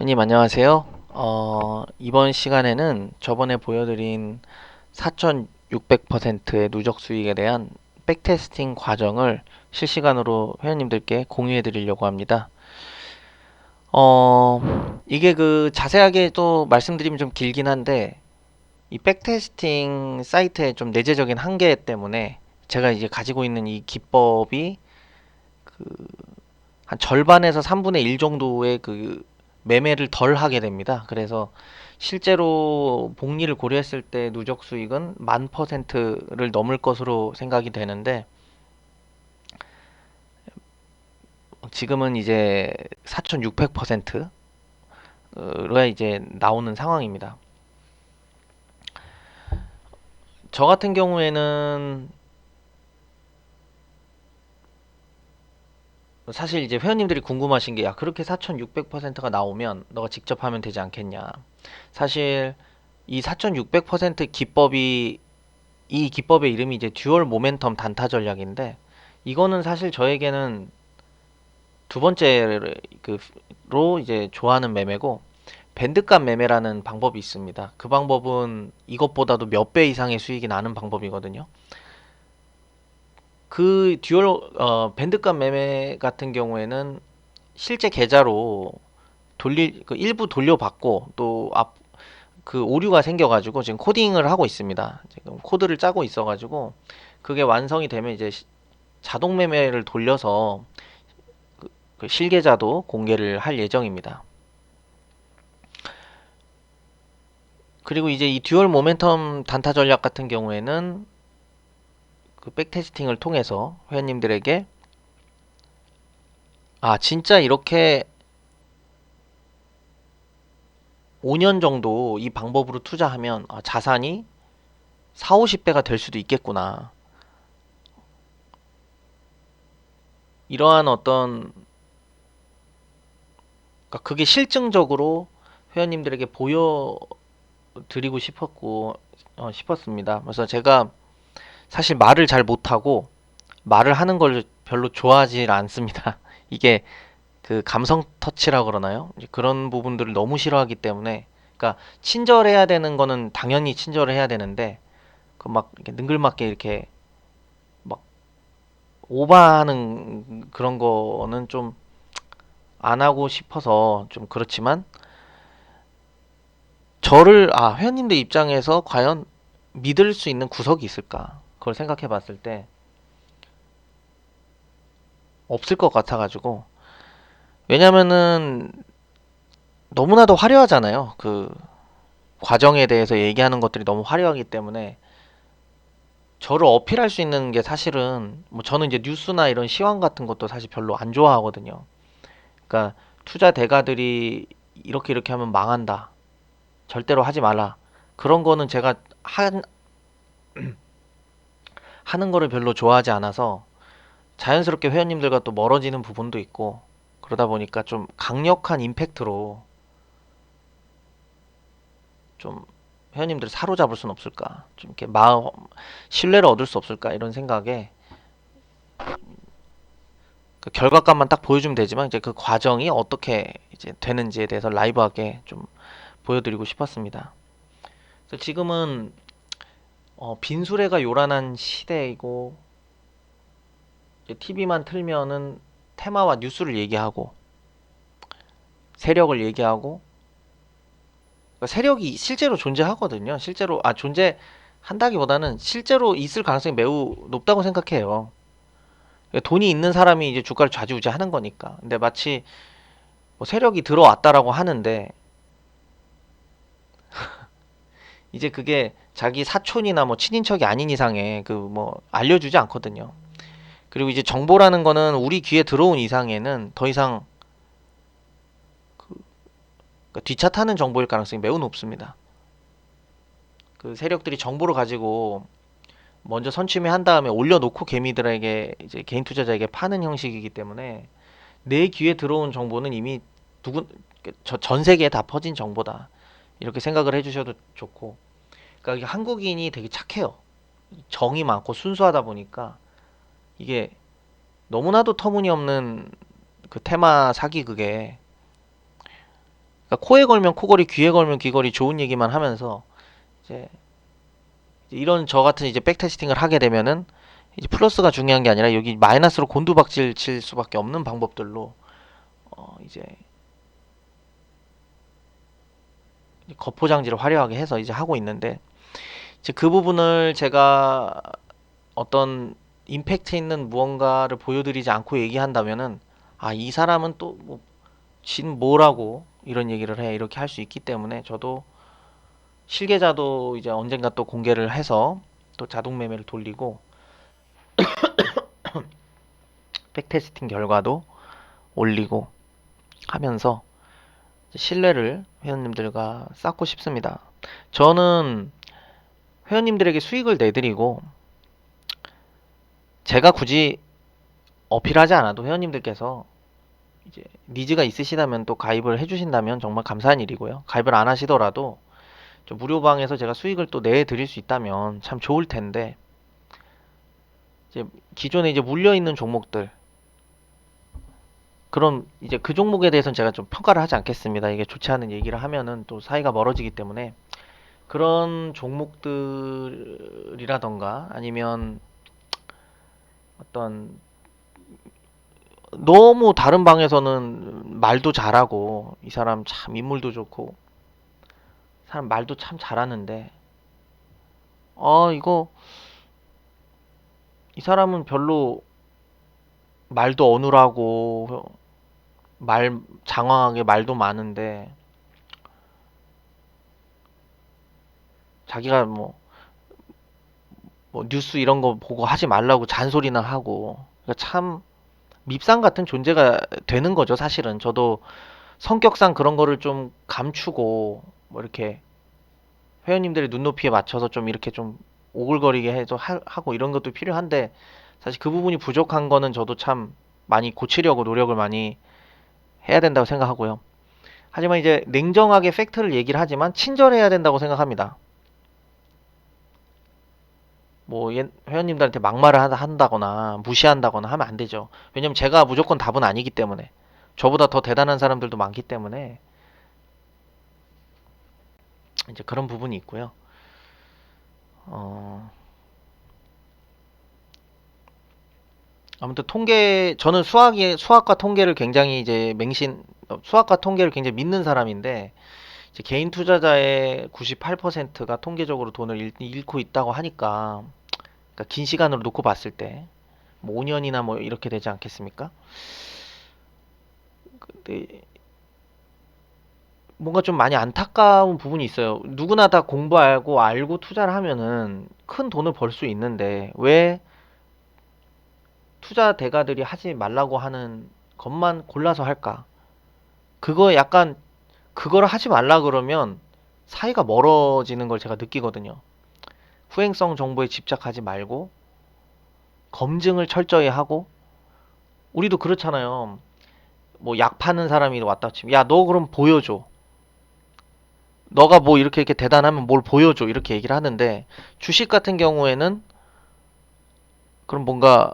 회원님 안녕하세요. 이번 시간에는 저번에 보여드린 4,600%의 누적 수익에 대한 백테스팅 과정을 실시간으로 회원님들께 공유해 드리려고 합니다. 이게 자세하게 또 말씀드리면 좀 길긴 한데, 이 백테스팅 사이트의 좀 내재적인 한계 때문에 제가 이제 가지고 있는 이 기법이 한 절반에서 3분의 1 정도의 매매를 덜 하게 됩니다. 그래서 실제로 복리를 고려했을 때 누적 수익은 10,000%를 넘을 것으로 생각이 되는데, 지금은 이제 4,600%로 이제 나오는 상황입니다. 저 같은 경우에는 사실 이제 회원님들이 궁금하신 게, 야, 그렇게 4,600%가 나오면 너가 직접 하면 되지 않겠냐. 사실 이 4,600% 기법이, 이 기법의 이름이 이제 듀얼 모멘텀 단타 전략인데, 이거는 사실 저에게는 두 번째로 이제 좋아하는 매매고, 밴드값 매매라는 방법이 있습니다. 그 방법은 이것보다도 몇 배 이상의 수익이 나는 방법이거든요. 그 밴드값 매매 같은 경우에는 실제 계좌로 일부 돌려받고, 또 오류가 생겨가지고 지금 코딩을 하고 있습니다. 지금 코드를 짜고 있어가지고, 그게 완성이 되면 이제 자동 매매를 돌려서 그 실계좌도 공개를 할 예정입니다. 그리고 이제 이 듀얼 모멘텀 단타 전략 같은 경우에는 그 백테스팅을 통해서 회원님들에게, 아, 진짜 이렇게 5년 정도 이 방법으로 투자하면 자산이 4, 50배가 될 수도 있겠구나. 이러한 그러니까 그게 실증적으로 회원님들에게 보여드리고 싶었습니다. 그래서 제가 사실 말을 잘 못하고 말을 하는 걸 별로 좋아하지 않습니다. 이게 그 감성 터치라 그러나요? 이제 그런 부분들을 너무 싫어하기 때문에, 그러니까 친절해야 되는 거는 당연히 친절을 해야 되는데, 그 막 이렇게 능글맞게 이렇게 막 오버하는 그런 거는 좀 안 하고 싶어서 좀 그렇지만, 회원님들 입장에서 과연 믿을 수 있는 구석이 있을까? 그걸 생각해 봤을 때 없을 것 같아가지고. 왜냐면은 너무나도 화려하잖아요. 그 과정에 대해서 얘기하는 것들이 너무 화려하기 때문에, 저를 어필할 수 있는 게 사실은, 뭐 저는 이제 뉴스나 이런 시황 같은 것도 사실 별로 안 좋아하거든요. 그러니까 투자 대가들이 이렇게 이렇게 하면 망한다, 절대로 하지 말라, 그런 거는 제가 하는 거를 별로 좋아하지 않아서 자연스럽게 회원님들과 또 멀어지는 부분도 있고, 그러다 보니까 좀 강력한 임팩트로 좀 회원님들을 사로잡을 수는 없을까, 좀 이렇게 신뢰를 얻을 수 없을까, 이런 생각에 그 결과값만 딱 보여주면 되지만, 이제 그 과정이 어떻게 이제 되는지에 대해서 라이브하게 좀 보여드리고 싶었습니다. 그래서 지금은 빈수레가 요란한 시대이고, TV만 틀면은 테마와 뉴스를 얘기하고 세력을 얘기하고, 그러니까 세력이 실제로 존재하거든요. 실제로 존재한다기보다는 실제로 있을 가능성이 매우 높다고 생각해요. 그러니까 돈이 있는 사람이 이제 주가를 좌지우지하는 거니까. 근데 마치 뭐 세력이 들어왔다라고 하는데, 이제 그게 자기 사촌이나 뭐 친인척이 아닌 이상에 그 뭐 알려주지 않거든요. 그리고 이제 정보라는 거는 우리 귀에 들어온 이상에는 더 이상 그러니까 뒤차 타는 정보일 가능성이 매우 높습니다. 그 세력들이 정보를 가지고 먼저 선취매한 다음에 올려놓고 개미들에게, 이제 개인 투자자에게 파는 형식이기 때문에, 내 귀에 들어온 정보는 이미 전 세계에 다 퍼진 정보다, 이렇게 생각을 해주셔도 좋고. 그러니까 한국인이 되게 착해요. 정이 많고 순수하다 보니까 이게 너무나도 터무니없는 그 테마 사기, 그게, 그러니까 그러니까 코에 걸면 코걸이, 귀에 걸면 귀걸이 좋은 얘기만 하면서 이제 이런 저 같은 이제 백테스팅을 하게 되면은 이제 플러스가 중요한 게 아니라 여기 마이너스로 곤두박질 칠 수밖에 없는 방법들로 이제 거포장지를 화려하게 해서 이제 하고 있는데 이제 그 부분을 제가 어떤 임팩트 있는 무언가를 보여드리지 않고 얘기한다면은 아, 이 사람은 또 뭐, 진 뭐라고 이런 얘기를 해 이렇게 할 수 있기 때문에 저도 실계좌도 이제 언젠가 또 공개를 해서 또 자동 매매를 돌리고 백테스팅 결과도 올리고 하면서 신뢰를 회원님들과 쌓고 싶습니다. 저는 회원님들에게 수익을 내드리고 제가 굳이 어필하지 않아도 회원님들께서 이제 니즈가 있으시다면 또 가입을 해주신다면 정말 감사한 일이고요. 가입을 안 하시더라도 좀 무료방에서 제가 수익을 또 내드릴 수 있다면 참 좋을 텐데 이제 기존에 이제 물려 있는 종목들 그럼 이제 그 종목에 대해서는 제가 좀 평가를 하지 않겠습니다. 이게 좋지 않은 얘기를 하면은 또 사이가 멀어지기 때문에 그런 종목들이라던가 아니면 어떤 너무 다른 방에서는 말도 잘하고 이 사람 참 인물도 좋고 사람 말도 참 잘하는데 이거 이 사람은 별로 말도 어눌하고 말 장황하게 말도 많은데 자기가 뭐 뉴스 이런 거 보고 하지 말라고 잔소리나 하고 그러니까 참 밉상 같은 존재가 되는 거죠, 사실은. 저도 성격상 그런 거를 좀 감추고 뭐 이렇게 회원님들의 눈높이에 맞춰서 좀 이렇게 좀 오글거리게 해서 하고 이런 것도 필요한데 사실 그 부분이 부족한 거는 저도 참 많이 고치려고 노력을 많이 해야 된다고 생각하고요. 하지만 이제 냉정하게 팩트를 얘기를 하지만 친절해야 된다고 생각합니다. 뭐 회원님들한테 막말을 한다거나 무시한다거나 하면 안 되죠. 왜냐면 제가 무조건 답은 아니기 때문에 저보다 더 대단한 사람들도 많기 때문에 이제 그런 부분이 있고요. 어, 아무튼 저는 수학과 통계를 굉장히 이제 수학과 통계를 굉장히 믿는 사람인데 이제 개인 투자자의 98%가 통계적으로 돈을 잃고 있다고 하니까 그러니까 긴 시간으로 놓고 봤을 때 뭐 5년이나 뭐 이렇게 되지 않겠습니까? 근데 뭔가 좀 많이 안타까운 부분이 있어요. 누구나 다 공부하고 알고 투자를 하면은 큰 돈을 벌 수 있는데 왜 투자 대가들이 하지 말라고 하는 것만 골라서 할까? 그거 약간 그걸 하지 말라 그러면 사이가 멀어지는 걸 제가 느끼거든요. 후행성 정보에 집착하지 말고 검증을 철저히 하고 우리도 그렇잖아요. 뭐 약 파는 사람이 왔다 치면 야, 너 그럼 보여줘. 너가 뭐 이렇게 대단하면 뭘 보여줘. 이렇게 얘기를 하는데 주식 같은 경우에는 그럼 뭔가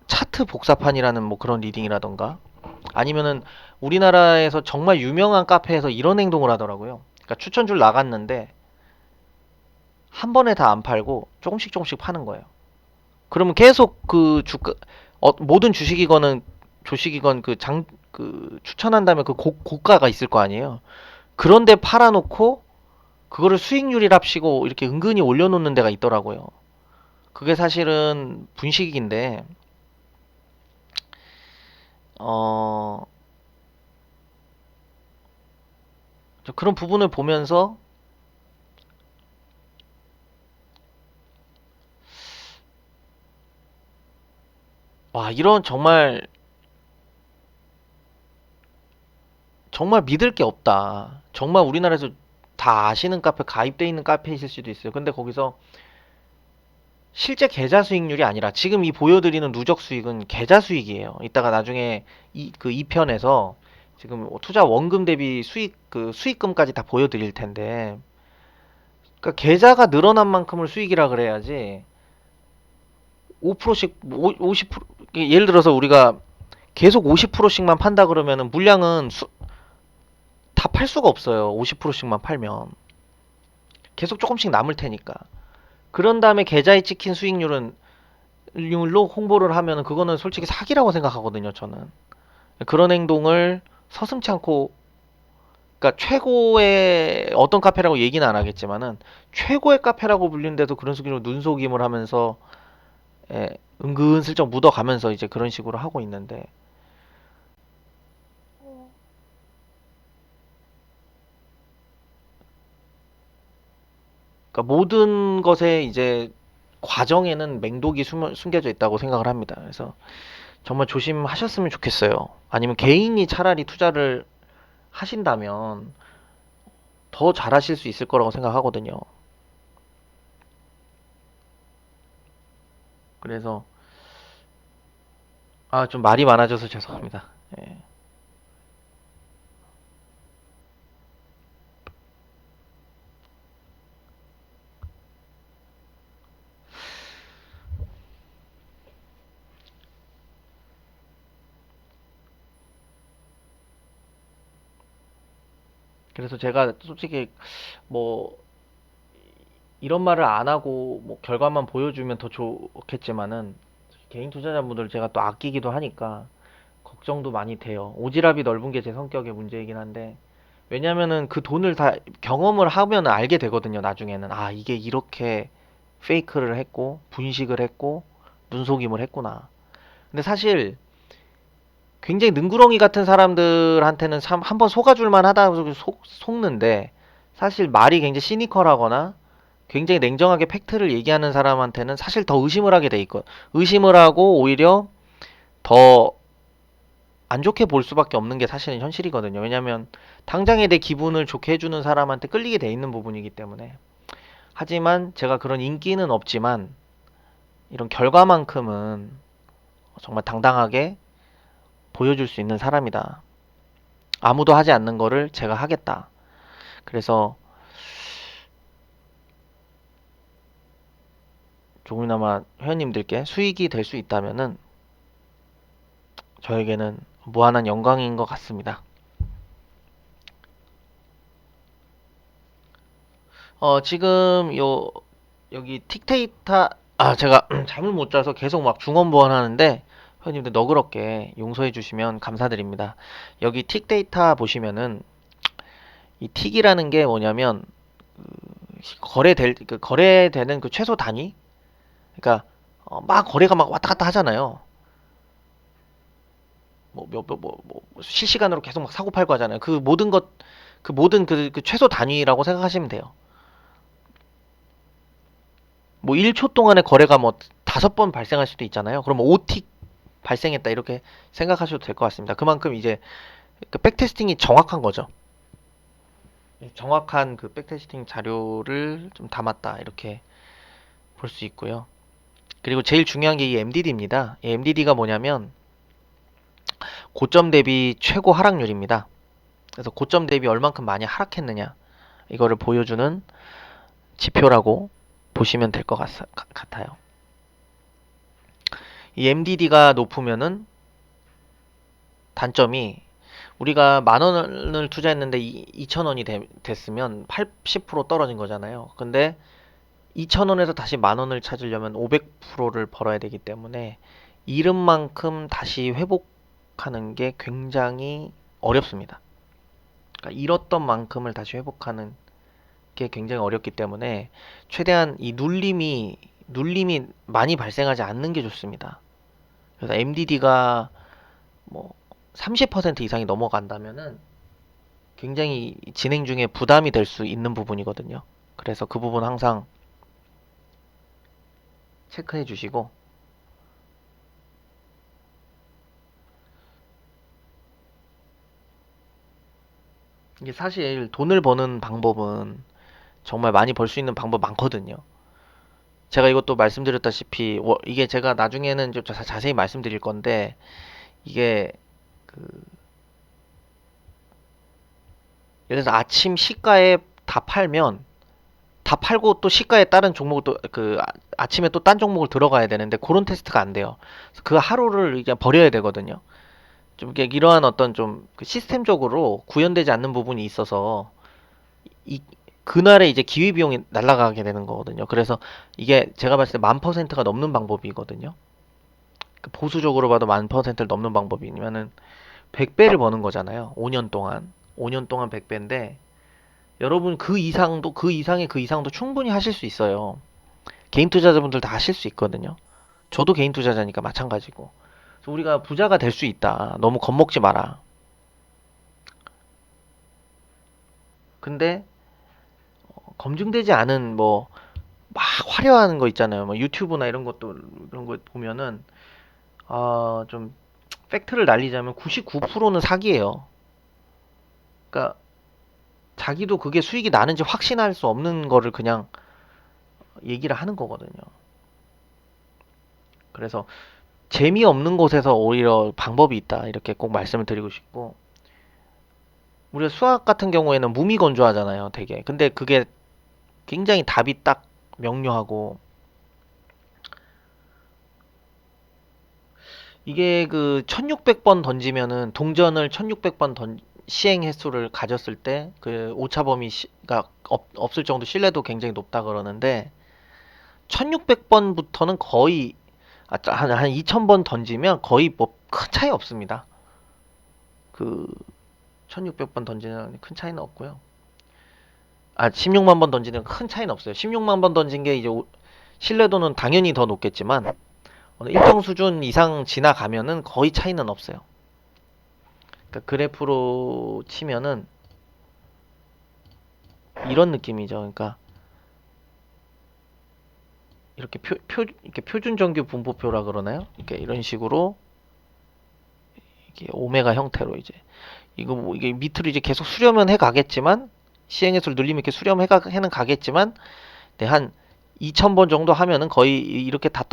차트 복사판이라는 뭐 그런 리딩이라던가 아니면은 우리나라에서 정말 유명한 카페에서 이런 행동을 하더라고요. 그러니까 추천줄 나갔는데 한 번에 다 안 팔고 조금씩 조금씩 파는 거예요. 그러면 계속 그 주가 모든 주식이건 그 추천한다면 그 고가가 있을 거 아니에요. 그런데 팔아놓고 그거를 수익률이랍시고 이렇게 은근히 올려놓는 데가 있더라고요. 그게 사실은 분식인데 어 그런 부분을 보면서 와, 이런 정말 믿을 게 없다. 정말 우리나라에서 다 아시는 카페, 가입돼 있는 카페이실 수도 있어요. 근데 거기서 실제 계좌 수익률이 아니라 지금 이 보여드리는 누적 수익은 계좌 수익이에요. 이따가 나중에 그 2편에서 지금 투자 원금 대비 수익금까지 다 보여드릴 텐데 그러니까 계좌가 늘어난 만큼을 수익이라 그래야지 5%씩 50% 예를 들어서 우리가 계속 50%씩만 판다 그러면은 물량은 다 팔 수가 없어요. 50%씩만 팔면. 계속 조금씩 남을 테니까. 그런 다음에 계좌에 찍힌 수익률은 율로 홍보를 하면은 그거는 솔직히 사기라고 생각하거든요, 저는. 그런 행동을 서슴지 않고, 그러니까 최고의 어떤 카페라고 얘기는 안 하겠지만은 최고의 카페라고 불리는데도 그런 식으로 눈속임을 하면서 예, 은근슬쩍 묻어가면서 이제 그런 식으로 하고 있는데, 그러니까 모든 것에 이제 과정에는 맹독이 숨겨져 있다고 생각을 합니다. 그래서 정말 조심하셨으면 좋겠어요. 아니면 개인이 차라리 투자를 하신다면 더 잘하실 수 있을 거라고 생각하거든요. 그래서 좀 말이 많아져서 죄송합니다. 예. 그래서 제가 솔직히 뭐 이런 말을 안 하고 뭐 결과만 보여주면 더 좋겠지만은 개인 투자자분들 제가 또 아끼기도 하니까 걱정도 많이 돼요. 오지랖이 넓은 게 제 성격의 문제이긴 한데, 왜냐면은 그 돈을 다 경험을 하면 알게 되거든요, 나중에는. 아, 이게 이렇게 페이크를 했고 분식을 했고 눈속임을 했구나. 근데 사실 굉장히 능구렁이 같은 사람들한테는 참 한번 속아줄만 하다고 속는데, 사실 말이 굉장히 시니컬하거나 굉장히 냉정하게 팩트를 얘기하는 사람한테는 사실 더 의심을 하게 돼 있고, 의심을 하고 오히려 더 안 좋게 볼 수밖에 없는 게 사실은 현실이거든요. 왜냐면 당장에 내 기분을 좋게 해주는 사람한테 끌리게 돼 있는 부분이기 때문에. 하지만 제가 그런 인기는 없지만 이런 결과만큼은 정말 당당하게 보여줄 수 있는 사람이다. 아무도 하지 않는 거를 제가 하겠다. 그래서 조금이나마 회원님들께 수익이 될 수 있다면은 저에게는 무한한 영광인 것 같습니다. 지금 여기 틱테이타, 제가 잠을 못 자서 계속 막 중언부언하는데 회원님들 너그럽게 용서해 주시면 감사드립니다. 여기 틱데이터 보시면은 이 틱이라는 게 뭐냐면 거래되는 그 최소 단위. 그러니까 막 거래가 막 왔다 갔다 하잖아요. 뭐 실시간으로 계속 막 사고 팔고 하잖아요. 그 모든 그 최소 단위라고 생각하시면 돼요. 뭐 1초 동안에 거래가 뭐 5번 발생할 수도 있잖아요. 그럼 5틱 발생했다 이렇게 생각하셔도 될 것 같습니다. 그만큼 이제 그 백테스팅이 정확한 거죠. 정확한 그 백테스팅 자료를 좀 담았다 이렇게 볼 수 있고요. 그리고 제일 중요한 게 이 MDD입니다. 이 MDD가 뭐냐면 고점 대비 최고 하락률입니다. 그래서 고점 대비 얼만큼 많이 하락했느냐 이거를 보여주는 지표라고 보시면 될 것 같아요. 이 MDD가 높으면은 단점이, 우리가 10,000원을 투자했는데 2,000원이 됐으면 80% 떨어진 거잖아요. 근데 2,000원에서 다시 10,000원을 찾으려면 500%를 벌어야 되기 때문에 잃은 만큼 다시 회복하는 게 굉장히 어렵습니다. 그러니까 잃었던 만큼을 다시 회복하는 게 굉장히 어렵기 때문에 최대한 이 눌림이 많이 발생하지 않는 게 좋습니다. 그래서 MDD가 뭐 30% 이상이 넘어간다면은 굉장히 진행 중에 부담이 될 수 있는 부분이거든요. 그래서 그 부분 항상 체크해 주시고, 이게 사실 돈을 버는 방법은 정말 많이 벌 수 있는 방법 많거든요. 제가 이것도 말씀드렸다시피 이게 제가 나중에는 좀 자세히 말씀드릴 건데, 이게 그 예를 들어서 아침 시가에 다 팔면 다 팔고 또 시가에 다른 종목을 또 아침에 또 딴 종목을 들어가야 되는데 그런 테스트가 안 돼요. 그래서 그 하루를 이제 버려야 되거든요. 좀 이러한 어떤 좀 그 시스템적으로 구현되지 않는 부분이 있어서 이 그날에 이제 기회 비용이 날아가게 되는 거거든요. 그래서 이게 제가 봤을 때 10,000%가 넘는 방법이거든요. 그 보수적으로 봐도 10,000%를 넘는 방법이면은 100배를 버는 거잖아요. 5년 동안. 5년 동안 100배인데 여러분 그 이상도 그 이상의 그 이상도 충분히 하실 수 있어요. 개인 투자자분들 다 하실 수 있거든요. 저도 개인 투자자니까 마찬가지고. 그래서 우리가 부자가 될 수 있다. 너무 겁먹지 마라. 근데 검증되지 않은 뭐 막 화려한 거 있잖아요. 뭐 유튜브나 이런 것도 이런 거 보면은 좀 팩트를 날리자면 99%는 사기예요. 그러니까 자기도 그게 수익이 나는지 확신할 수 없는 거를 그냥 얘기를 하는 거거든요. 그래서 재미없는 곳에서 오히려 방법이 있다. 이렇게 꼭 말씀을 드리고 싶고 우리가 수학 같은 경우에는 무미건조하잖아요. 되게. 근데 그게 굉장히 답이 딱 명료하고 이게 그 1600번 던지면은 동전을 1600번 시행 횟수를 가졌을 때 그 오차 범위가 없을 정도 신뢰도 굉장히 높다 그러는데 1600번부터는 거의 한 2000번 던지면 거의 뭐 큰 차이 없습니다. 그 1600번 던지는 큰 차이는 없고요. 16만 번 던지는 큰 차이는 없어요. 16만 번 던진 게 이제 신뢰도는 당연히 더 높겠지만 어느 일정 수준 이상 지나가면은 거의 차이는 없어요. 그러니까 그래프로 치면은 이런 느낌이죠. 그러니까 이렇게 이렇게 표준 정규 분포표라 그러나요? 이렇게 이런 식으로 이게 오메가 형태로 이제 이거 뭐 이게 밑으로 이제 계속 수렴은 해 가겠지만 시행횟수를 늘리면 이렇게 해는 가겠지만 네, 한 2000번 정도 하면은 거의 이렇게 다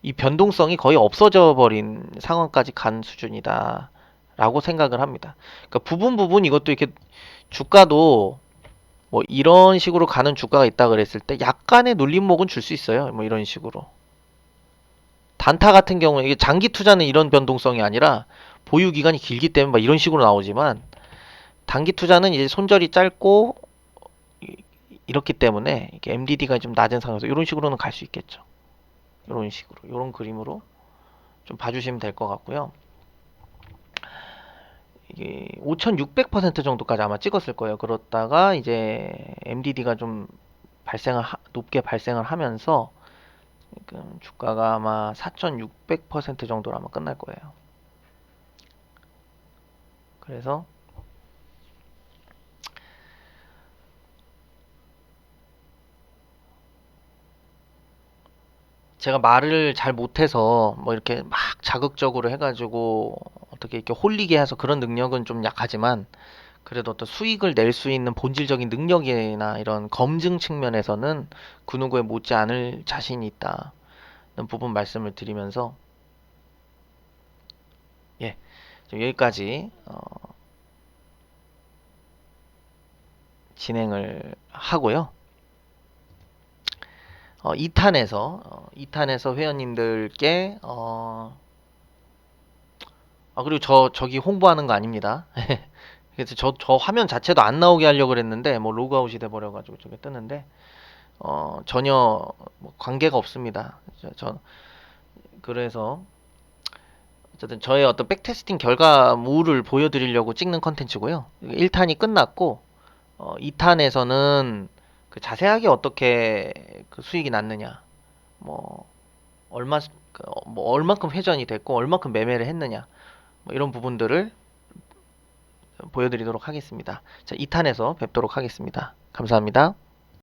이 변동성이 거의 없어져 버린 상황까지 간 수준이다. 라고 생각을 합니다. 그러니까 부분 이것도 이렇게 주가도 뭐 이런 식으로 가는 주가가 있다 그랬을 때 약간의 눌림목은 줄 수 있어요. 뭐 이런 식으로. 단타 같은 경우에 이게 장기 투자는 이런 변동성이 아니라 보유 기간이 길기 때문에 막 이런 식으로 나오지만 단기 투자는 이제 손절이 짧고 이렇기 때문에 이게 MDD가 좀 낮은 상황에서 이런 식으로는 갈 수 있겠죠. 이런 식으로, 이런 그림으로 좀 봐주시면 될 것 같고요. 이게 5,600% 정도까지 아마 찍었을 거예요. 그렇다가 이제 MDD가 좀 높게 발생을 하면서 지금 주가가 아마 4,600% 정도로 아마 끝날 거예요. 그래서 제가 말을 잘 못해서 뭐 이렇게 막 자극적으로 해가지고 어떻게 이렇게 홀리게 해서 그런 능력은 좀 약하지만 그래도 어떤 수익을 낼 수 있는 본질적인 능력이나 이런 검증 측면에서는 그 누구에 못지 않을 자신이 있다는 부분 말씀을 드리면서 예, 여기까지 진행을 하고요. 2탄에서 회원님들께 그리고 저기 홍보하는 거 아닙니다. 그래서 저 화면 자체도 안 나오게 하려고 그랬는데 뭐 로그아웃이 돼 버려 가지고 저게 뜨는데 전혀 뭐 관계가 없습니다. 그래서 어쨌든 저의 어떤 백테스팅 결과물을 보여드리려고 찍는 컨텐츠고요. 1탄이 끝났고 2탄에서는 그 자세하게 어떻게 그 수익이 났느냐, 뭐 뭐 얼마큼 회전이 됐고 얼마큼 매매를 했느냐, 뭐 이런 부분들을 보여드리도록 하겠습니다. 자, 2탄에서 뵙도록 하겠습니다. 감사합니다.